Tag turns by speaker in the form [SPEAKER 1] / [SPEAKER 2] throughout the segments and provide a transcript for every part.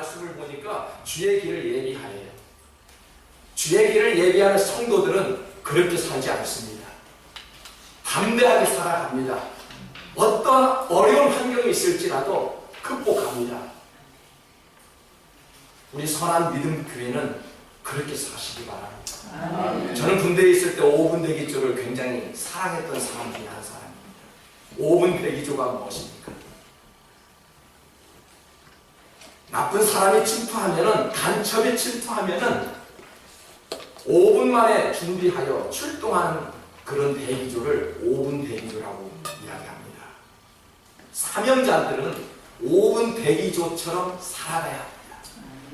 [SPEAKER 1] 말씀을 보니까 주의 길을 예비하여요. 주의 길을 예비하는 성도들은 그렇게 살지 않습니다. 담대하게 살아갑니다. 어떠한 어려운 환경이 있을지라도 극복합니다. 우리 선한 믿음 교회는 그렇게 사시기 바랍니다. 저는 군대에 있을 때 5분 대기조를 굉장히 사랑했던 사람 중에 한 사람입니다. 5분 대기조가 무엇입니까? 나쁜 사람이 침투하면은, 간첩이 침투하면은 5분 만에 준비하여 출동하는 그런 대기조를 5분 대기조라고 이야기합니다. 사명자들은 5분 대기조처럼 살아가야 합니다.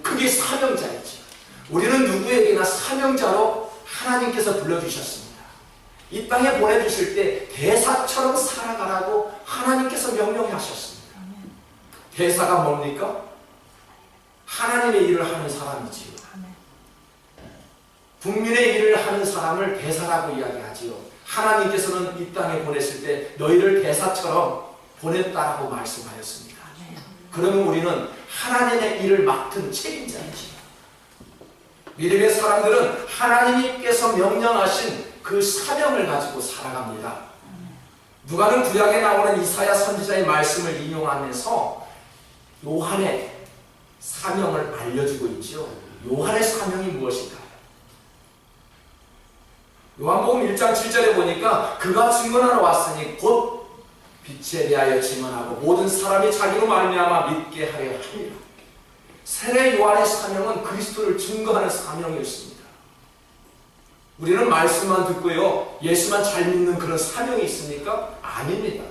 [SPEAKER 1] 그게 사명자이지. 우리는 누구에게나 사명자로 하나님께서 불러주셨습니다. 이 땅에 보내주실 때 대사처럼 살아가라고 하나님께서 명령하셨습니다. 대사가 뭡니까? 하나님의 일을 하는 사람이지요. 국민의 일을 하는 사람을 대사라고 이야기하지요. 하나님께서는 이 땅에 보냈을 때 너희를 대사처럼 보냈다라고 말씀하였습니다. 그러면 우리는 하나님의 일을 맡은 책임자이지요. 믿음의 사람들은 하나님께서 명령하신 그 사명을 가지고 살아갑니다. 누가는 구약에 나오는 이사야 선지자의 말씀을 인용하면서 요한의 사명을 알려주고 있죠. 요한의 사명이 무엇인가? 요한복음 1장 7절에 보니까 그가 증언하러 왔으니 곧 빛에 대하여 증언하고 모든 사람이 자기로 말미암아 믿게 하려 함이라. 세례 요한의 사명은 그리스도를 증거하는 사명이었습니다. 우리는 말씀만 듣고요, 예수만 잘 믿는 그런 사명이 있습니까? 아닙니다.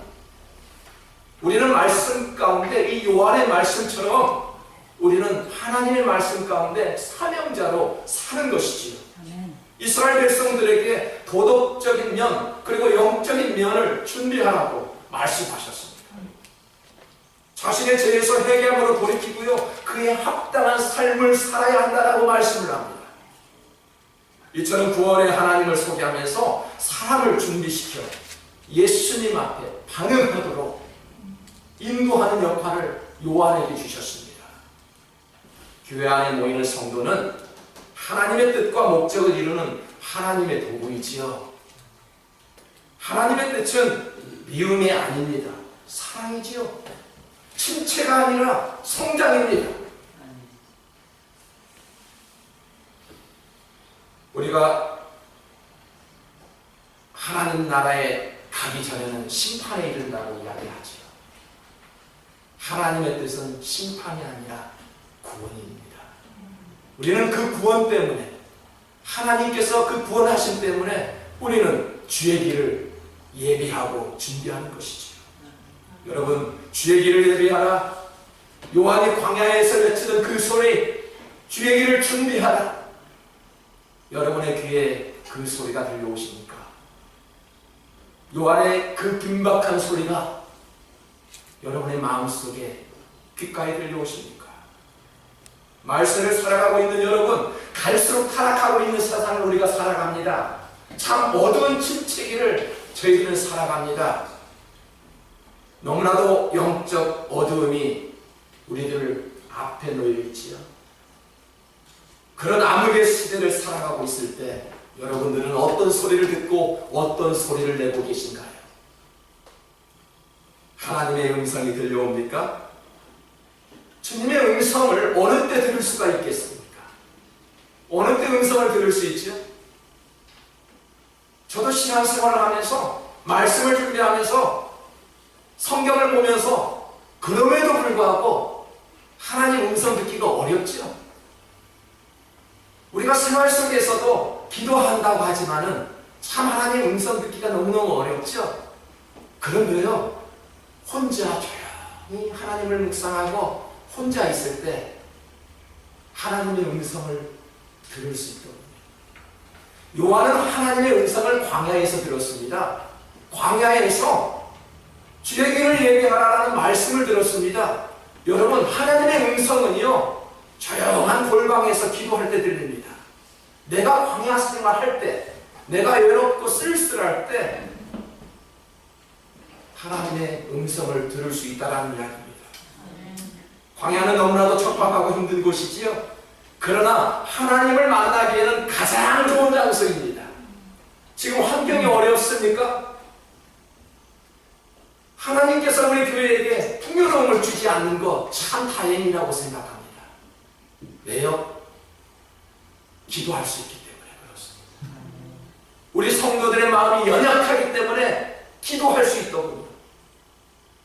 [SPEAKER 1] 우리는 말씀 가운데 이 요한의 말씀처럼 우리는 하나님의 말씀 가운데 사명자로 사는 것이지요. 이스라엘 백성들에게 도덕적인 면 그리고 영적인 면을 준비하라고 말씀하셨습니다. 자신의 죄에서 회개함으로 돌이키고요, 그에 합당한 삶을 살아야 한다라고 말씀을 합니다. 이처럼 구원의 하나님을 소개하면서 사람을 준비시켜 예수님 앞에 반응하도록 인도하는 역할을 요한에게 주셨습니다. 교회 안에 모이는 성도는 하나님의 뜻과 목적을 이루는 하나님의 도구이지요. 하나님의 뜻은 미움이 아닙니다. 사랑이지요. 침체가 아니라 성장입니다. 우리가 하나님 나라에 가기 전에는 심판에 이른다고 이야기하지요. 하나님의 뜻은 심판이 아니라 구원입니다. 우리는 그 구원 때문에, 하나님께서 그 구원하심 때문에 우리는 주의 길을 예비하고 준비하는 것이지요. 여러분, 주의 길을 예비하라. 요한이 광야에서 외치던 그 소리, 주의 길을 준비하라. 여러분의 귀에 그 소리가 들려오십니까? 요한의 그 긴박한 소리가 여러분의 마음속에 귓가에 들려오십니까? 말씀을 살아가고 있는 여러분, 갈수록 타락하고 있는 세상을 우리가 살아갑니다. 참 어두운 침체기를 저희들은 살아갑니다. 너무나도 영적 어두움이 우리들 앞에 놓여 있지요. 그런 암흑의 시대를 살아가고 있을 때 여러분들은 어떤 소리를 듣고 어떤 소리를 내고 계신가요? 하나님의 음성이 들려옵니까? 주님의 음성을 어느 때 들을 수가 있겠습니까? 어느 때 음성을 들을 수 있죠? 저도 신앙생활을 하면서 말씀을 준비하면서 성경을 보면서 그럼에도 불구하고 하나님 음성 듣기가 어렵죠. 우리가 생활 속에서도 기도한다고 하지만은 참 하나님 음성 듣기가 너무너무 어렵죠. 그런데요, 혼자 조용히 하나님을 묵상하고 혼자 있을 때 하나님의 음성을 들을 수 있거든요. 요한은 하나님의 음성을 광야에서 들었습니다. 광야에서 주의 길을 예비하라는 말씀을 들었습니다. 여러분, 하나님의 음성은요, 조용한 골방에서 기도할 때 들립니다. 내가 광야 생활할 때, 내가 외롭고 쓸쓸할 때 하나님의 음성을 들을 수 있다는 이야기입니다. 광야는 너무나도 척박하고 힘든 곳이지요. 그러나 하나님을 만나기에는 가장 좋은 장소입니다. 지금 환경이 어렵습니까? 하나님께서 우리 교회에게 풍요로움을 주지 않는 것 참 다행이라고 생각합니다. 왜요? 기도할 수 있기 때문에 그렇습니다. 우리 성도들의 마음이 연약하기 때문에 기도할 수 있더군요.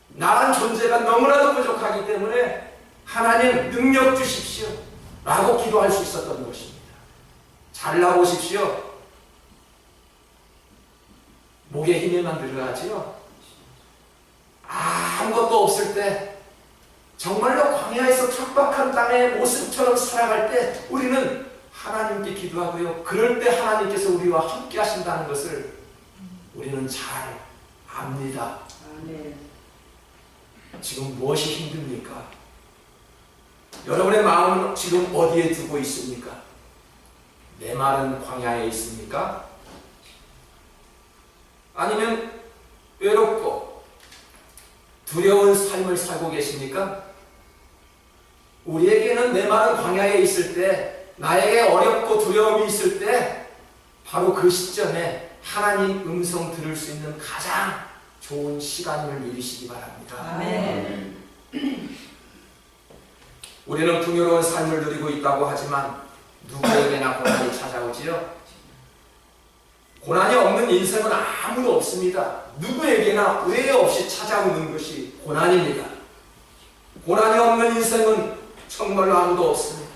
[SPEAKER 1] 나란 존재가 너무나도 부족하기 때문에 하나님 능력 주십시오 라고 기도할 수 있었던 것입니다. 잘나보십시오. 목에 힘에만 들어가지요. 아무것도 없을 때, 정말로 광야에서 척박한 땅의 모습처럼 살아갈 때 우리는 하나님께 기도하고요. 그럴 때 하나님께서 우리와 함께 하신다는 것을 우리는 잘 압니다. 지금 무엇이 힘듭니까? 여러분의 마음은 지금 어디에 두고 있습니까? 내 말은 광야에 있습니까? 아니면 외롭고 두려운 삶을 살고 계십니까? 우리에게는 내 말은 광야에 있을 때, 나에게 어렵고 두려움이 있을 때 바로 그 시점에 하나님 음성 들을 수 있는 가장 좋은 시간임을 믿으시기 바랍니다.
[SPEAKER 2] 아멘.
[SPEAKER 1] 우리는 풍요로운 삶을 누리고 있다고 하지만 누구에게나 고난이 찾아오지요. 고난이 없는 인생은 아무도 없습니다. 누구에게나 왜 없이 찾아오는 것이 고난입니다. 고난이 없는 인생은 정말로 아무도 없습니다.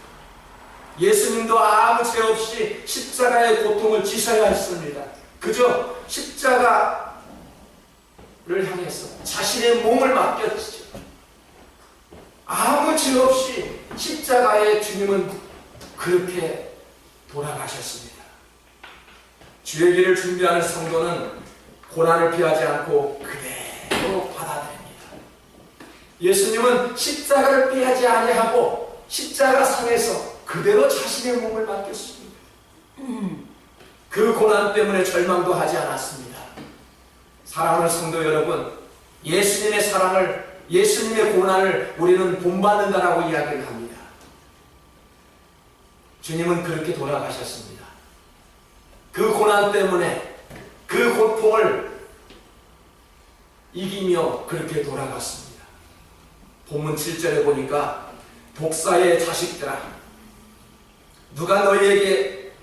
[SPEAKER 1] 예수님도 아무 죄 없이 십자가의 고통을 지셔야 했습니다. 그저 십자가를 향해서 자신의 몸을 맡겼죠. 아무 죄 없이 십자가의 주님은 그렇게 돌아가셨습니다. 주의 길을 준비하는 성도는 고난을 피하지 않고 그대로 받아들입니다. 예수님은 십자가를 피하지 아니하고 십자가 상에서 그대로 자신의 몸을 맡겼습니다. 그 고난 때문에 절망도 하지 않았습니다. 사랑하는 성도 여러분, 예수님의 사랑을, 예수님의 고난을 우리는 본받는다라고 이야기를 합니다. 주님은 그렇게 돌아가셨습니다. 그 고난 때문에 그 고통을 이기며 그렇게 돌아갔습니다. 본문 7절에 보니까 독사의 자식들아, 누가 너희에게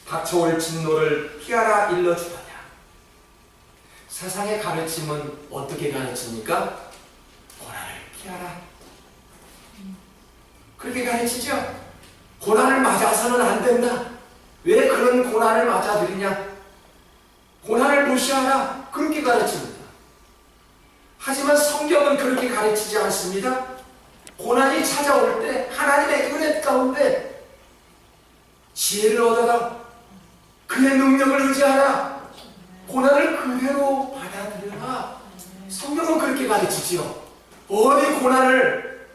[SPEAKER 1] 닥쳐올 진노를 피하라 일러주더냐. 세상의 가르침은 어떻게 가르칩니까? 고난을 피하라. 그렇게 가르치죠. 고난을 맞아서는 안 된다. 왜 그런 고난을 맞아들이냐? 고난을 무시하라. 그렇게 가르칩니다. 하지만 성경은 그렇게 가르치지 않습니다. 고난이 찾아올 때 하나님의 은혜 가운데 지혜를 얻어라. 그의 능력을 의지하라. 고난을 그대로 받아들여라. 성경은 그렇게 가르치지요. 어디 고난을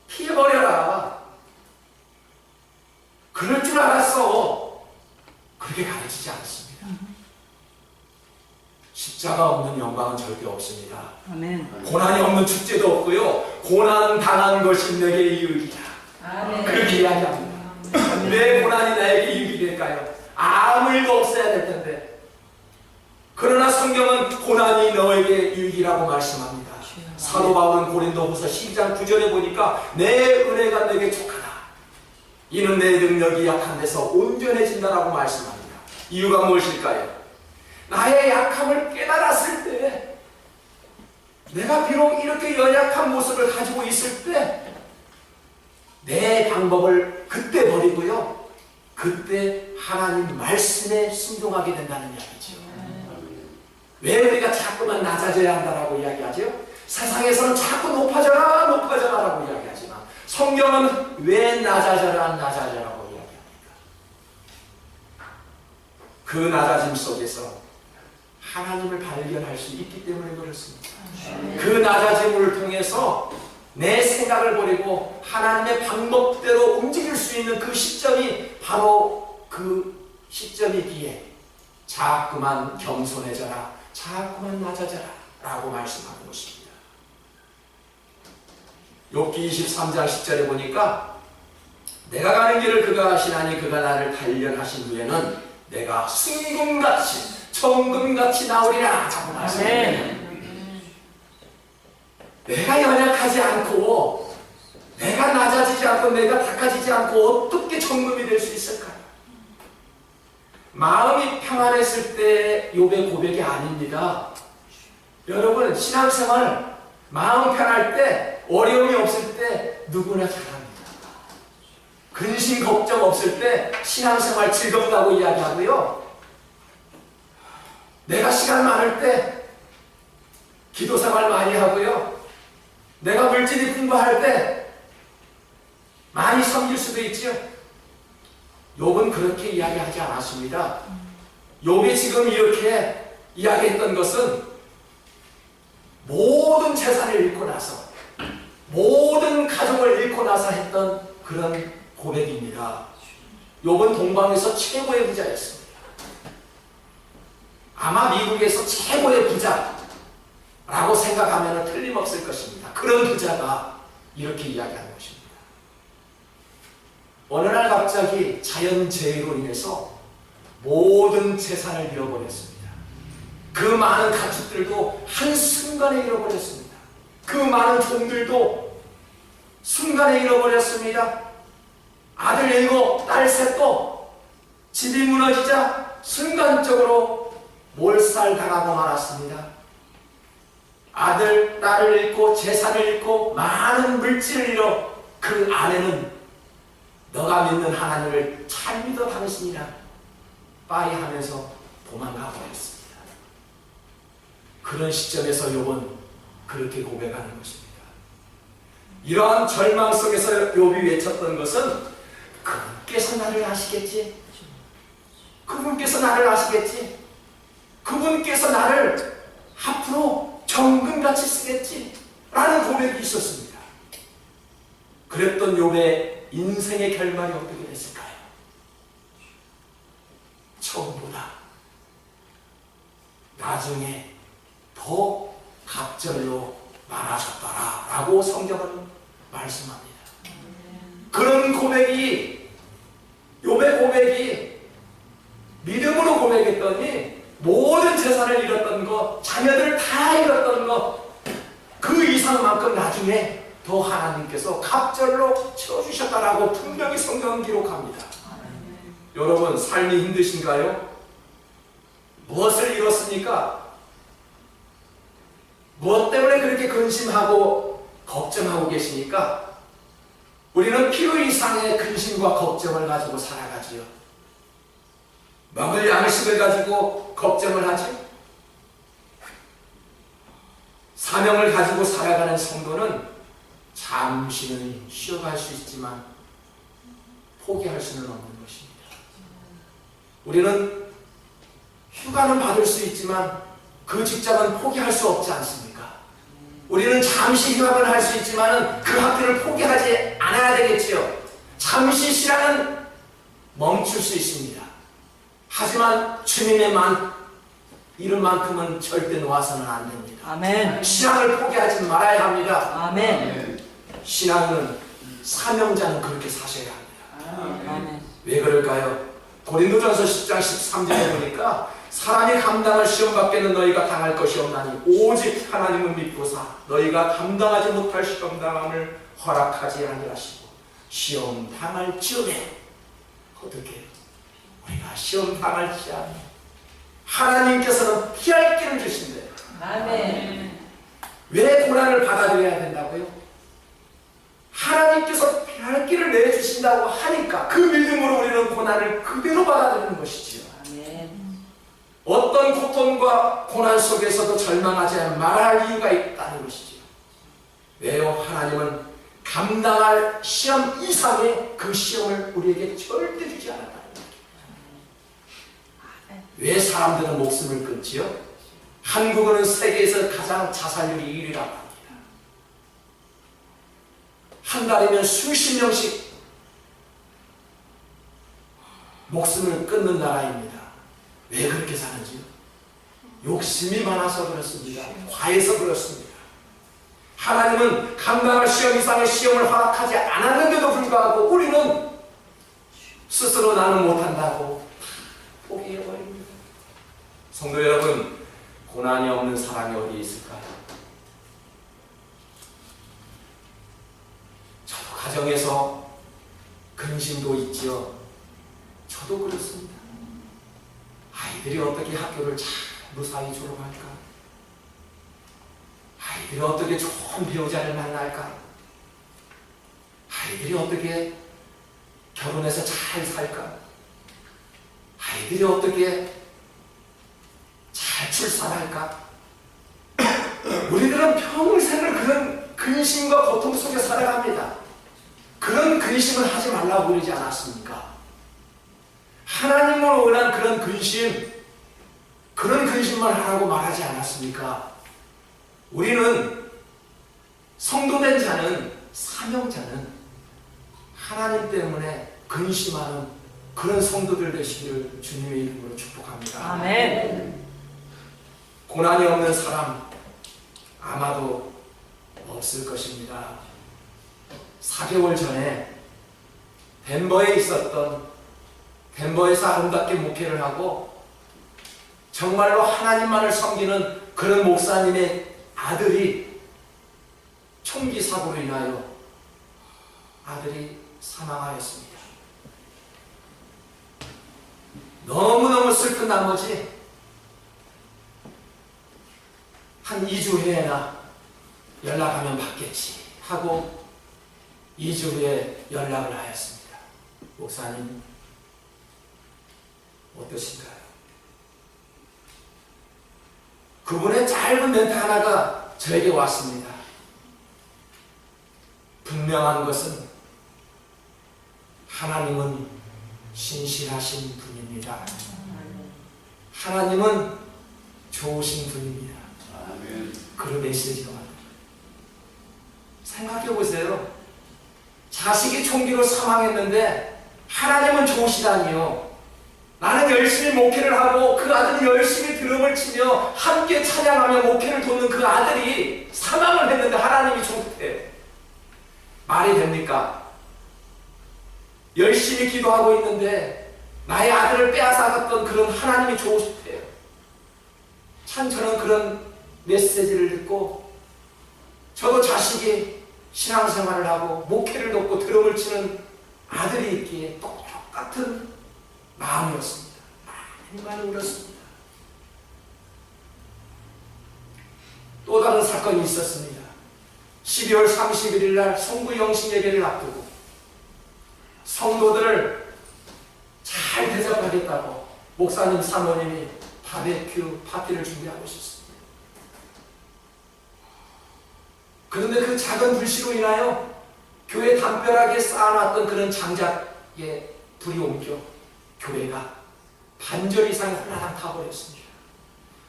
[SPEAKER 1] 피해버려라. 그럴 줄 알았어. 그렇게 가르치지 않습니다. 십자가 없는 영광은 절대 없습니다.
[SPEAKER 2] 아멘.
[SPEAKER 1] 고난이 없는 축제도 없고요. 고난 당한 것이 내게 이익이다.
[SPEAKER 2] 아멘.
[SPEAKER 1] 그렇게 이야기합니다. 내 고난이 나에게 이익이 될까요? 아무 일도 없어야 될 텐데. 그러나 성경은 고난이 너에게 유익이라고 말씀합니다. 사도 바울은 고린도후서 12장 9절에 보니까 내 은혜가 내게 족하다. 이는 내 능력이 약한 데서 온전해진다라고 말씀합니다. 이유가 무엇일까요? 나의 약함을 깨달았을 때, 내가 비록 이렇게 연약한 모습을 가지고 있을 때 내 방법을 그때 버리고요, 그때 하나님 말씀에 순종하게 된다는 이야기죠. 왜 우리가 자꾸만 낮아져야 한다라고 이야기하죠? 세상에서는 자꾸 높아져라 높아져라라고 이야기하지만 성경은 왜 낮아져라 낮아져라고 이야기합니까? 그 낮아짐 속에서 하나님을 발견할 수 있기 때문에 그렇습니다. 그 낮아짐을 통해서 내 생각을 버리고 하나님의 방법대로 움직일 수 있는 그 시점이 바로 그 시점이기에 자꾸만 겸손해져라, 자꾸만 낮아져라 라고 말씀하는 것입니다. 욥기 23장 10절에 보니까 내가 가는 길을 그가 아시나니 그가 나를 단련하신 후에는 내가 순금같이 정금같이 나오리라 자고 말씀합니다. 내가 연약하지 않고 내가 낮아지지 않고 내가 닦아지지 않고 어떻게 정금이 될 수 있을까요? 마음이 평안했을 때 욥의 고백이 아닙니다. 여러분 신앙생활 마음 편할 때 어려움이 없을 때 누구나 잘합니다. 근심 걱정 없을 때 신앙생활 즐겁다고 이야기하고요. 내가 시간 많을 때 기도생활 많이 하고요. 내가 물질이 풍부할 때 많이 섬길 수도 있죠. 욥은 그렇게 이야기하지 않았습니다. 욥이 지금 이렇게 이야기했던 것은 모든 재산을 잃고 나서 모든 가족을 잃고 나서 했던 그런 고백입니다. 욥은 동방에서 최고의 부자였습니다. 아마 미국에서 최고의 부자라고 생각하면 틀림없을 것입니다. 그런 부자가 이렇게 이야기하는 것입니다. 어느 날 갑자기 자연재해로 인해서 모든 재산을 잃어버렸습니다. 그 많은 가축들도 한순간에 잃어버렸습니다. 그 많은 종들도 순간에 잃어버렸습니다. 아들 7, 딸 3도 집이 무너지자 순간적으로 몰살당하고 말았습니다. 아들, 딸을 잃고 재산을 잃고 많은 물질을 잃어 그 아내는 너가 믿는 하나님을 잘 믿어 당신이라 빠이 하면서 도망가 버렸습니다. 그런 시점에서 욥은 그렇게 고백하는 것입니다. 이러한 절망 속에서 욥이 외쳤던 것은 그분께서 나를 아시겠지? 그분께서 나를 아시겠지? 그분께서 나를 앞으로 정금같이 쓰겠지? 라는 고백이 있었습니다. 그랬던 욥의 인생의 결말이 어떻게 됐을까요? 처음보다 나중에 더 갑절로 많아졌더라 라고 성경은 말씀합니다. 그런 고백이 욥의 고백이 믿음으로 고백했더니 모든 재산을 잃었던 것, 자녀들을 다 잃었던 것, 그 이상만큼 나중에 더 하나님께서 갑절로 채워주셨다라고 분명히 성경은 기록합니다. 여러분 삶이 힘드신가요? 무엇을 잃었습니까? 무엇 때문에 그렇게 근심하고 걱정하고 계시니까? 우리는 필요 이상의 근심과 걱정을 가지고 살아가지요. 먹을 양식을 가지고 걱정을 하지. 사명을 가지고 살아가는 성도는 잠시는 쉬어갈 수 있지만 포기할 수는 없는 것입니다. 우리는 휴가는 받을 수 있지만 그 직장은 포기할 수 없지 않습니까? 우리는 잠시 휴학을 할 수 있지만 그 학교를 포기하지 않아야 되겠지요. 잠시 시간은 멈출 수 있습니다. 하지만 주님의 이름만큼은 절대 놓아서는 안 됩니다.
[SPEAKER 2] 아멘.
[SPEAKER 1] 신앙을 포기하지 말아야 합니다.
[SPEAKER 2] 아멘.
[SPEAKER 1] 신앙은 사명자는 그렇게 사셔야 합니다.
[SPEAKER 2] 아멘.
[SPEAKER 1] 왜 그럴까요? 고린도전서 10장 13절에 보니까 사람이 감당할 시험 밖에는 너희가 당할 것이 없나니 오직 하나님은 믿고사 너희가 감당하지 못할 시험 당함을 허락하지 아니하시고 시험 당할 즈음에 어떻게 우리가 시험 당할 즈음에 하나님께서는 피할 길을 주신대요.
[SPEAKER 2] 아멘.
[SPEAKER 1] 왜 고난을 받아들여야 된다고요? 하나님께서 피할 길을 내주신다고 하니까 그 믿음으로 우리는 고난을 그대로 받아들이는 것이지요.
[SPEAKER 2] 아멘.
[SPEAKER 1] 어떤 고통과 고난 속에서도 절망하지 말할 이유가 있다는 것이지요. 왜요? 하나님은 감당할 시험 이상의 그 시험을 우리에게 절대 주지 않았다는 거예요. 왜 사람들은 목숨을 끊지요? 한국은 세계에서 가장 자살률이 1위라고 합니다. 한 달이면 수십 명씩 목숨을 끊는 나라입니다. 왜 그렇게 사는지요? 욕심이 많아서 그렇습니다. 과해서 그렇습니다. 하나님은 감당할 시험 이상의 시험을 허락하지 않았는데도 불구하고 우리는 스스로 나는 못한다고 포기해버립니다. 성도 여러분, 고난이 없는 사람이 어디 있을까요? 저도 가정에서 근심도 있지요. 저도 그렇습니다. 아이들이 어떻게 학교를 잘 무사히 졸업할까? 아이들이 어떻게 좋은 배우자를 만날까? 아이들이 어떻게 결혼해서 잘 살까? 아이들이 어떻게 잘 출산할까? 우리들은 평생을 그런 근심과 고통 속에 살아갑니다. 그런 근심을 하지 말라고 그러지 않았습니까? 하나님을 원한 그런 근심, 그런 근심만 하라고 말하지 않았습니까? 우리는 성도된 자는, 사명자는 하나님 때문에 근심하는 그런 성도들 되시기를 주님의 이름으로 축복합니다.
[SPEAKER 2] 아멘.
[SPEAKER 1] 고난이 없는 사람 아마도 없을 것입니다. 4개월 전에 덴버에서 아름답게 목회를 하고 정말로 하나님만을 섬기는 그런 목사님의 아들이 총기 사고로 인하여 아들이 사망하였습니다. 너무너무 슬픈 나머지 한 2주 후에나 연락하면 받겠지 하고 2주 후에 연락을 하였습니다. 목사님 어떠신가요? 그분의 짧은 멘트 하나가 저에게 왔습니다. 분명한 것은 하나님은 신실하신 분입니다. 하나님은 좋으신 분입니다. 그런 메시지가 왔다. 생각해 보세요. 자식이 총기로 사망했는데 하나님은 좋으시다니요. 나는 열심히 목회를 하고 그 아들이 열심히 드럼을 치며 함께 찬양하며 목회를 돕는 그 아들이 사망을 했는데 하나님이 좋대요. 말이 됩니까? 열심히 기도하고 있는데 나의 아들을 빼앗아갔던 그런 하나님이 좋으시대요. 참 저는 그런 메시지를 듣고 저도 자식이 신앙생활을 하고 목회를 돕고 드럼을 치는 아들이 있기에 똑같은 마음이었습니다. 많이 울었습니다. 또 다른 사건이 있었습니다. 12월 31일 날 성부 영신 예배를 앞두고 성도들을 잘 대접하겠다고 목사님 사모님이 바베큐 파티를 준비하고 있었습니다. 그런데 그 작은 불씨로 인하여 교회 담벼락에 쌓아놨던 그런 장작에 불이 옮겨 교회가 반절 이상 하나당 타버렸습니다.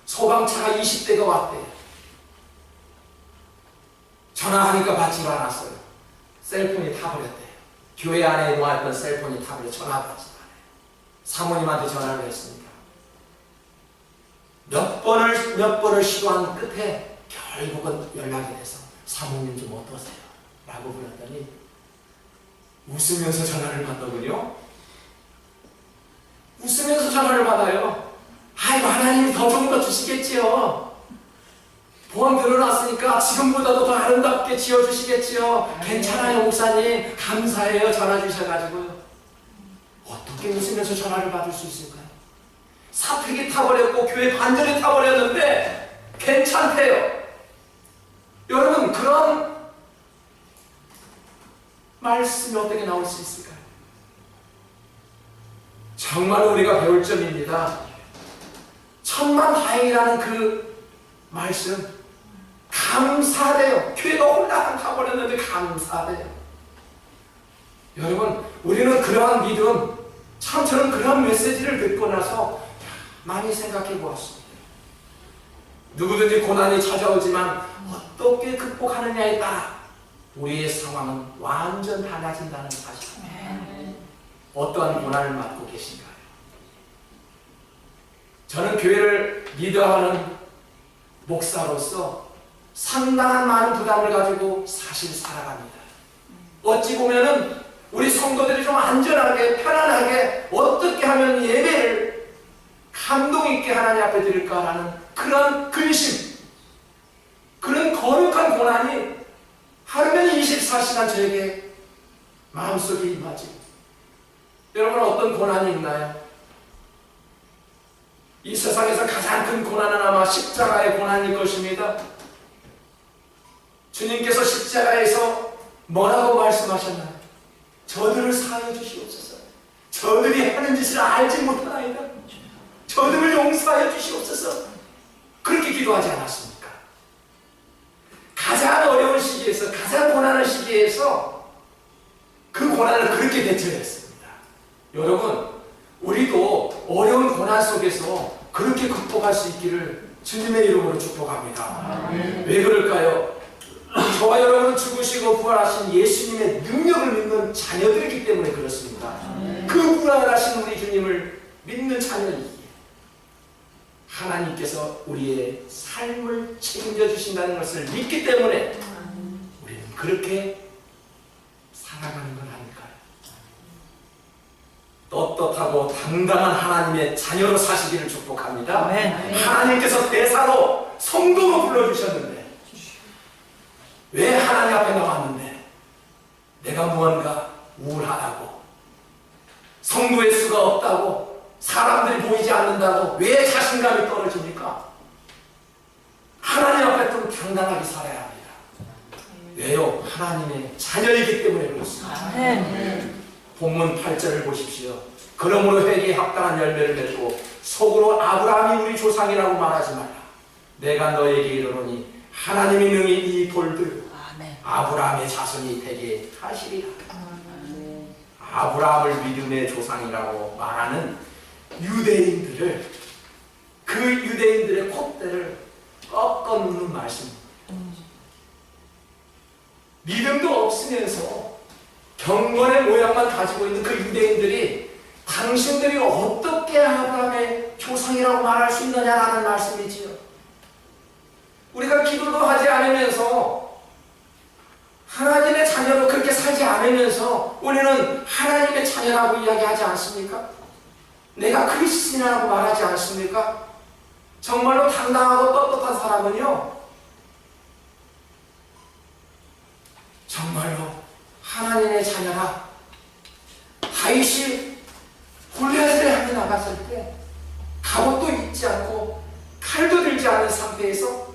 [SPEAKER 1] 소방차가 20대가 왔대요. 전화하니까 받지 않았어요. 셀폰이 타버렸대요. 교회 안에 놓았던 셀폰이 타버려 전화 받지 않아요. 사모님한테 전화를 했습니다. 몇 번을 시도한 끝에 결국은 연락이 돼서 사모님 좀 어떠세요? 라고 불렀더니 웃으면서 전화를 받더군요. 웃으면서 전화를 받아요. 아이고 하나님이 더 좋은 거 주시겠지요. 보험 들어놨으니까 지금보다도 더 아름답게 지어주시겠지요. 괜찮아요 목사님. 감사해요. 전화 주셔가지고요. 어떻게 웃으면서 전화를 받을 수 있을까요? 사택이 타버렸고 교회 반절이 타버렸는데 괜찮대요. 여러분 그런 말씀이 어떻게 나올 수 있을까요? 정말 우리가 배울 점입니다. 천만다행이라는 그 말씀 감사돼요. 교회가 홀랑 가버렸는데 감사돼요. 여러분 우리는 그러한 믿음 참 저는 그러한 메시지를 듣고 나서 많이 생각해 보았습니다. 누구든지 고난이 찾아오지만 어떻게 극복하느냐에 따라 우리의 상황은 완전 달라진다는 사실입니다. 어떠한 고난을 맞고 계신가요? 저는 교회를 리더하는 목사로서 상당한 많은 부담을 가지고 사실 살아갑니다. 어찌 보면은 우리 성도들이 좀 안전하게 편안하게 어떻게 하면 예배를 감동 있게 하나님 앞에 드릴까라는 그런 근심, 그런 거룩한 고난이 하루면 24시간 저에게 마음속에 임하지. 여러분 어떤 고난이 있나요? 이 세상에서 가장 큰 고난은 아마 십자가의 고난일 것입니다. 주님께서 십자가에서 뭐라고 말씀하셨나요? 저들을 사하여 주시옵소서. 저들이 하는 짓을 알지 못하나이다. 저들을 용서하여 주시옵소서. 그렇게 기도하지 않았습니까? 가장 어려운 시기에서, 가장 고난한 시기에서 그 고난을 그렇게 대처했습니다. 여러분, 우리도 어려운 고난 속에서 그렇게 극복할 수 있기를 주님의 이름으로 축복합니다. 왜 그럴까요? 저와 여러분은 죽으시고 부활하신 예수님의 능력을 믿는 자녀들이기 때문에 그렇습니다. 그 부활하신 우리 주님을 믿는 자녀이기에 하나님께서 우리의 삶을 책임져 주신다는 것을 믿기 때문에 우리는 그렇게 살아가는 건 아닐까요? 떳떳하고 당당한 하나님의 자녀로 사시기를 축복합니다. 하나님께서 대사로 성도로 불러주셨는데 왜 하나님 앞에 나왔는데 내가 무언가 우울하다고, 성도의 수가 없다고, 사람들이 보이지 않는다고 왜 자신감이 떨어집니까? 하나님 앞에 좀 당당하게 살아야 합니다. 왜요? 하나님의 자녀이기 때문에 그렇습니다. 본문 8절을 보십시오. 그러므로 회개에 합당한 열매를 맺고 속으로 아브라함이 우리 조상이라고 말하지 말라. 내가 너에게 이르노니 하나님이 능히 이 돌들 아브라함의 자손이 되게 하시리라. 아브라함을 믿음의 조상이라고 말하는 유대인들을, 그 유대인들의 콧대를 꺾어 놓는 말씀입니다. 믿음도 없으면서 경건의 모양만 가지고 있는 그 유대인들이 당신들이 어떻게 아브라함의 조상이라고 말할 수 있느냐라는 말씀이지요. 우리가 기도도 하지 않으면서 하나님의 자녀로 그렇게 살지 않으면서 우리는 하나님의 자녀라고 이야기하지 않습니까? 내가 그리스도인이라고 말하지 않습니까? 정말로 당당하고 떳떳한 사람은요, 정말로 하나님의 자녀라. 다윗이 골리앗을 향해 나갔을 때 갑옷도 입지 않고 칼도 들지 않은 상태에서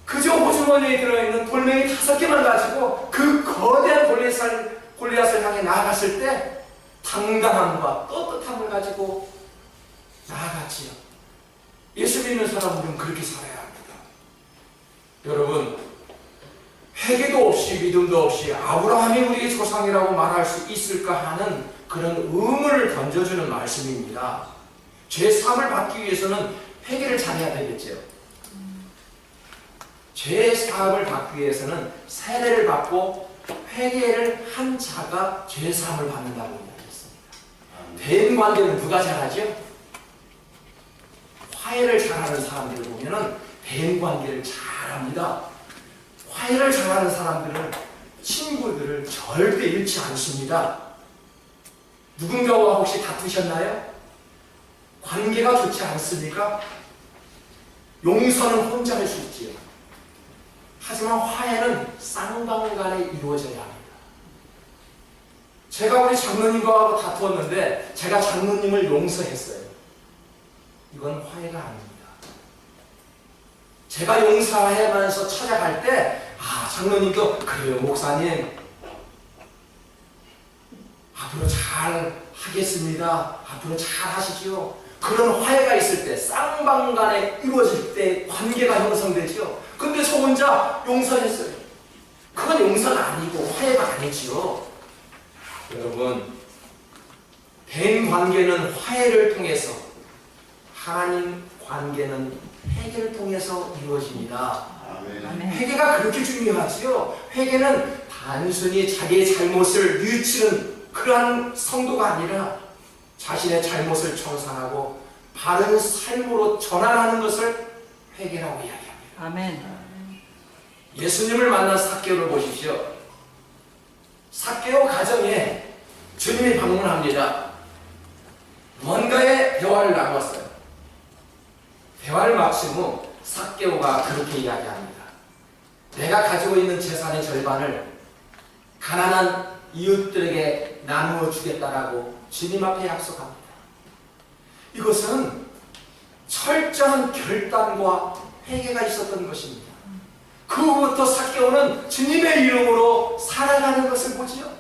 [SPEAKER 1] 그저 호주머니에 들어있는 돌멩이 5개만 가지고 그 거대한 골리앗을 향해 나아갔을 때 당당함과 떳떳함을 가지고 나아갔지요. 예수 믿는 사람들은 그렇게 살아야 합니다. 여러분, 회개도 없이 믿음도 없이 아브라함이 우리의 조상이라고 말할 수 있을까 하는 그런 의문을 던져주는 말씀입니다. 죄사함을 받기 위해서는 회개를 잘해야 되겠죠. 죄사함을 받기 위해서는 세례를 받고 회개를 한 자가 죄사함을 받는다고 이야기했습니다. 대인관계는 누가 잘하죠? 화해를 잘하는 사람들을 보면은 대인관계를 잘합니다. 화해를 잘하는 사람들은 친구들을 절대 잃지 않습니다. 누군가와 혹시 다투셨나요? 관계가 좋지 않습니까? 용서는 혼자 할 수 있지요. 하지만 화해는 쌍방간에 이루어져야 합니다. 제가 우리 장로님과 다투었는데 제가 장로님을 용서했어요. 이건 화해가 아닙니다. 제가 용서하면서 찾아갈 때 장로님도 그래요 목사님 앞으로 잘 하겠습니다. 앞으로 잘 하시지요. 그런 화해가 있을 때 쌍방간에 이루어질 때 관계가 형성되죠. 근데 저 혼자 용서했어요. 그건 용서가 아니고 화해가 아니지요. 여러분, 대인관계는 화해를 통해서, 하나님 관계는 회개를 통해서 이루어집니다.
[SPEAKER 3] 아멘.
[SPEAKER 1] 회개가 그렇게 중요하지요. 회개는 단순히 자기의 잘못을 뉘우치는 그러한 성도가 아니라 자신의 잘못을 청산하고 바른 삶으로 전환하는 것을 회개라고 이야기합니다.
[SPEAKER 2] 아멘.
[SPEAKER 1] 예수님을 만난 삭개오를 보십시오. 삭개오 가정에 주님이 방문합니다. 뭔가의 대화를 나눴어요. 대화를 마친 후 삭개오가 그렇게 이야기합니다. 내가 가지고 있는 재산의 절반을 가난한 이웃들에게 나누어 주겠다라고 주님 앞에 약속합니다. 이것은 철저한 결단과 회개가 있었던 것입니다. 그 후부터 삭개오는 주님의 이름으로 살아가는 것을 보지요.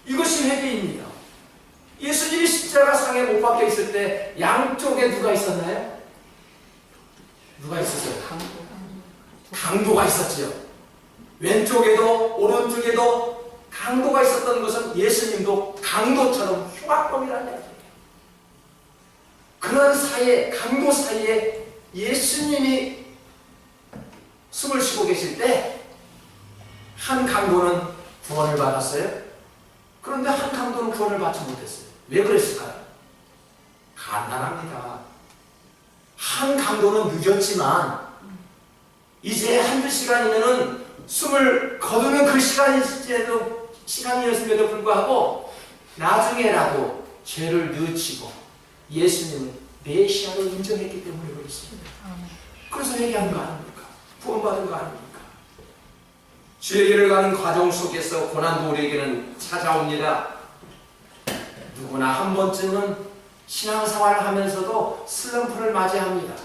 [SPEAKER 1] 이것이 회개입니다. 예수님이 십자가 상에 못 박혀 있을 때 양쪽에 누가 있었나요? 누가 있었어요? 강도가 있었지요. 왼쪽에도 오른쪽에도 강도가 있었던 것은 예수님도 강도처럼 흉악범이라는 이야기예요. 그런 사이에, 강도 사이에 예수님이 숨을 쉬고 계실 때 한 강도는 구원을 받았어요. 그런데 한 강도는 구원을 받지 못했어요. 왜 그랬을까요? 간단합니다. 한 강도는 늦었지만 이제 한두 시간이면은 숨을 거두는 그 시간이었음에도 불구하고 나중에라도 죄를 늦추고 예수님을 메시아로 인정했기 때문에 그렇습니다. 그래서 얘기하는 거 아닙니까? 구원받은 거 아닙니까? 주의 길을 가는 과정 속에서 고난도 우리에게는 찾아옵니다. 누구나 한 번쯤은 신앙생활을 하면서도 슬럼프를 맞이합니다.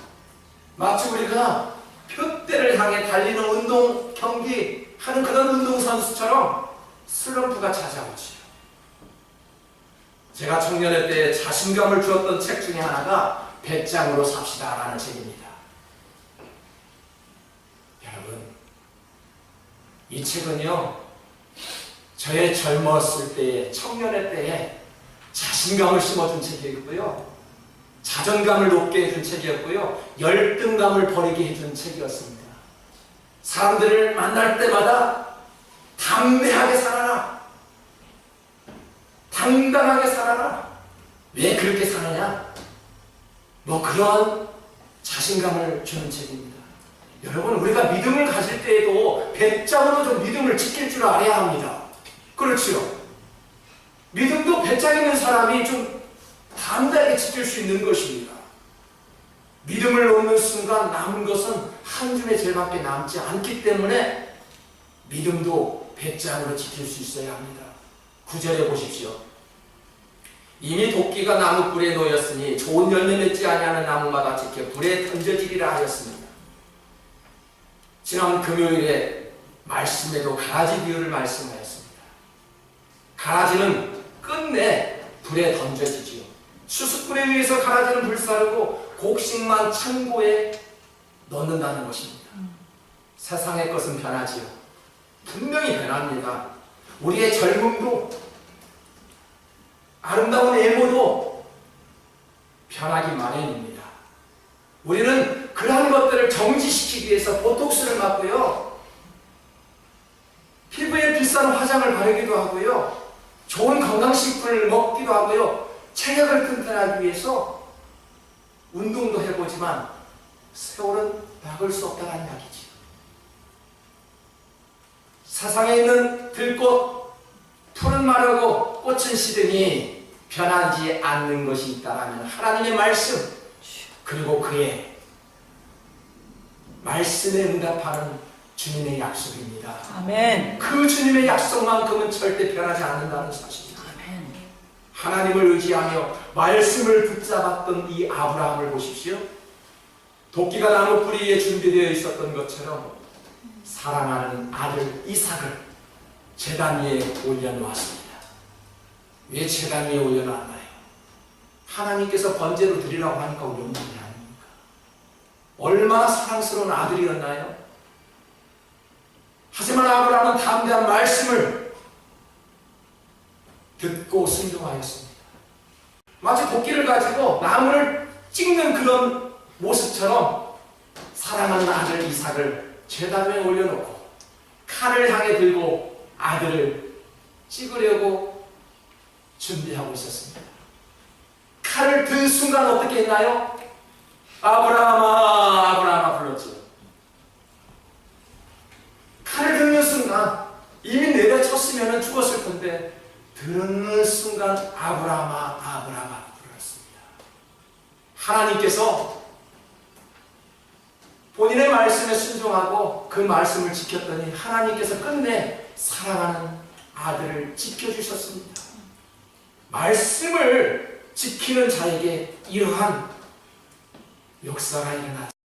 [SPEAKER 1] 마치 우리가 표대를 향해 달리는 운동 경기 하는 그런 운동선수처럼 슬럼프가 찾아오지요. 제가 청년회 때 자신감을 주었던 책 중에 하나가 배짱으로 삽시다 라는 책입니다. 여러분, 이 책은요, 저의 젊었을 때에, 청년회 때에 자신감을 심어준 책이었고요, 자존감을 높게 해준 책이었고요, 열등감을 버리게 해준 책이었습니다. 사람들을 만날 때마다 담대하게 살아라, 당당하게 살아라. 왜 그렇게 사느냐? 뭐 그런 자신감을 주는 책입니다. 여러분, 우리가 믿음을 가질 때에도 배짱으로 좀 믿음을 지킬 줄 알아야 합니다. 그렇지요? 믿음도 배짱 있는 사람이 좀 담대하게 지킬 수 있는 것입니다. 믿음을 놓는 순간 남은 것은 한 줌의 죄밖에 남지 않기 때문에 믿음도 배짱으로 지킬 수 있어야 합니다. 9절에 보십시오. 이미 도끼가 나무 뿔에 놓였으니 좋은 열매 맺지 아니하는 나무마다 지켜 불에 던져지리라 하였습니다. 지난 금요일에 말씀에도 가라지 비유를 말씀하였습니다. 가라지는 끝내 불에 던져지지요. 수습불에 의해서 가라지는 불사르고 곡식만 창고에 넣는다는 것입니다. 세상의 것은 변하지요. 분명히 변합니다. 우리의 젊음도 아름다운 외모도 변하기 마련입니다. 우리는 그러한 것들을 정지시키기 위해서 보톡스를 맞고요, 피부에 비싼 화장을 바르기도 하고요, 좋은 건강식품을 먹기도 하고요, 체력을 튼튼하기 위해서 운동도 해보지만 세월은 막을 수 없다는 이야기죠. 세상에 있는 들꽃, 풀은 마르고 꽃은 시드니 변하지 않는 것이 있다라면 하나님의 말씀, 그리고 그의 말씀에 응답하는 주님의 약속입니다.
[SPEAKER 2] 아멘.
[SPEAKER 1] 그 주님의 약속만큼은 절대 변하지 않는다는 사실입니다.
[SPEAKER 2] 아멘.
[SPEAKER 1] 하나님을 의지하며 말씀을 붙잡았던 이 아브라함을 보십시오. 도끼가 나무 뿌리 위에 준비되어 있었던 것처럼 사랑하는 아들 이삭을 제단 위에 올려놓았습니다. 왜 제단 위에 올려놨나요? 하나님께서 번제로 드리라고 하니까 올려놓은 게 아닙니까? 얼마나 사랑스러운 아들이었나요? 하지만 아브라함은 담대한 말씀을 듣고 순종하였습니다. 마치 도끼를 가지고 나무를 찍는 그런 모습처럼 사랑하는 아들 이삭을 제단 위에 올려놓고 칼을 향해 들고 아들을 찍으려고 준비하고 있었습니다. 칼을 든 순간 어떻게 했나요? 아브라함아, 아브라함아 불렀죠. 들었으면 죽었을 텐데 들은 순간 아브라함아 아브라함아 불렀습니다. 하나님께서 본인의 말씀에 순종하고 그 말씀을 지켰더니 하나님께서 끝내 사랑하는 아들을 지켜주셨습니다. 말씀을 지키는 자에게 이러한 역사가 일어나지요.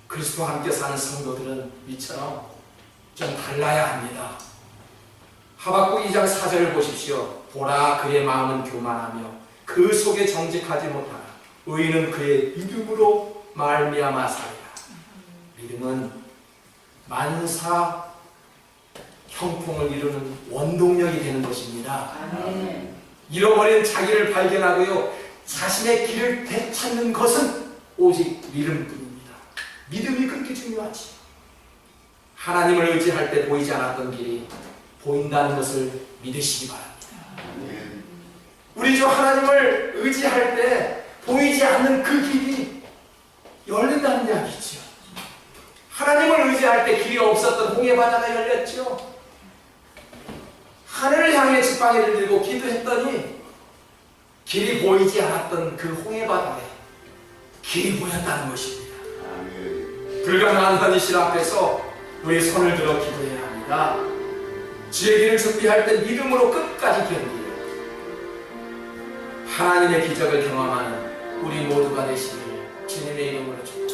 [SPEAKER 1] 그리스도와 함께 사는 성도들은 이처럼 좀 달라야 합니다. 하박국 2장 4절을 보십시오. 보라 그의 마음은 교만하며 그 속에 정직하지 못하나 의인은 그의 믿음으로 말미암아 살리라. 믿음은 만사 형통을 이루는 원동력이 되는 것입니다.
[SPEAKER 2] 아멘.
[SPEAKER 1] 잃어버린 자기를 발견하고요, 자신의 길을 되찾는 것은 오직 믿음뿐입니다. 믿음이 그렇게 중요하지. 하나님을 의지할 때 보이지 않았던 길이 보인다는 것을 믿으시기 바랍니다. 우리 주 하나님을 의지할 때 보이지 않는 그 길이 열린다는 이야기죠. 하나님을 의지할 때 길이 없었던 홍해 바다가 열렸죠. 하늘을 향해 지팡이를 들고 기도했더니 길이 보이지 않았던 그 홍해 바다에 길이 보였다는 것입니다. 불가능한 현실 앞에서 우리 손을 들어 기도해야 합니다. 주의 길을 준비할 때 믿음으로 끝까지 견디어 하나님의 기적을 경험하는 우리 모두가 되시기를 주님의 이름으로 축복합니다.